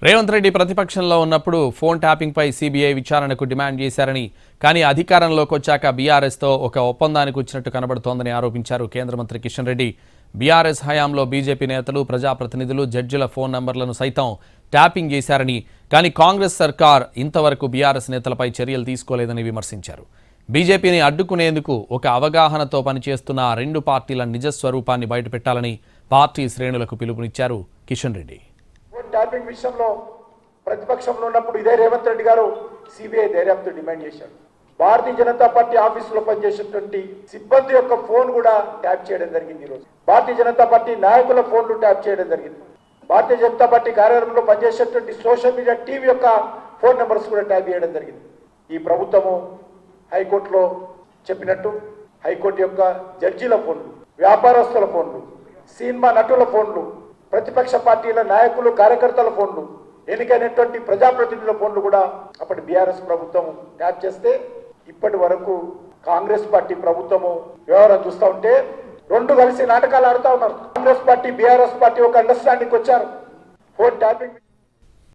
రేవంత్ రెడ్డి ప్రతిపక్షంలో ఉన్నప్పుడు phone tapping పై CBI విచారణకు డిమాండ్ చేశారని, కానీ అధికారంలోకి వచ్చాక బీఆర్ఎస్తో ఒక ఒప్పందానికి వచ్చినట్టు కనబడుతోందని ఆరోపించారు కేంద్ర మంత్రి కిషన్ రెడ్డి. బీఆర్ఎస్ హయాంలో బీజేపీ నేతలు, ప్రజాప్రతినిధులు, జడ్జిల ఫోన్ నంబర్లను సైతం ట్యాపింగ్ చేశారని, కానీ కాంగ్రెస్ సర్కార్ ఇంతవరకు బీఆర్ఎస్ నేతలపై చర్యలు తీసుకోలేదని విమర్శించారు. బీజేపీని అడ్డుకునేందుకు ఒక అవగాహనతో పనిచేస్తున్న ఆ రెండు పార్టీల నిజస్వరూపాన్ని బయటపెట్టాలని పార్టీ శ్రేణులకు పిలుపునిచ్చారు కిషన్ రెడ్డి. ట్యాపింగ్ విషయంలో ప్రతిపక్షంలో ఉన్నప్పుడు ఇదే రేవంత్ రెడ్డి గారు సిబిఐ దర్యాప్తు డిమాండ్ చేశారు. భారతీయ జనతా పార్టీ ఆఫీసులో పనిచేసేటువంటి సిబ్బంది యొక్క ఫోన్ కూడా ట్యాప్ చేయడం జరిగింది. ఈరోజు భారతీయ జనతా పార్టీ నాయకుల ఫోన్లు ట్యాప్ చేయడం జరిగింది. భారతీయ జనతా పార్టీ కార్యాలయంలో పనిచేసేటువంటి సోషల్ మీడియా టీవీ యొక్క ఫోన్ నెంబర్స్ కూడా ట్యాప్ చేయడం జరిగింది. ఈ ప్రభుత్వము హైకోర్టులో చెప్పినట్టు హైకోర్టు యొక్క జడ్జీల ఫోన్లు, వ్యాపారస్తుల ఫోన్లు, సినిమా నటుల ఫోన్లు, ప్రతిపక్ష పార్టీల నాయకులు, కార్యకర్తల ఫోన్లు, ఎన్నికైనటువంటి ప్రజాప్రతినిధుల ఫోన్లు కూడా అప్పటి బీఆర్ఎస్ ప్రభుత్వం ట్యాప్ చేస్తే ఇప్పటి వరకు కాంగ్రెస్ పార్టీ ప్రభుత్వము వ్యవహారం చూస్తూ ఉంటే రెండు కలిసి నాటకాలు ఆడుతూ ఉన్నారు. కాంగ్రెస్ పార్టీ, బీఆర్ఎస్ పార్టీ ఒక అండర్స్టాండింగ్ వచ్చారు. Phone tapping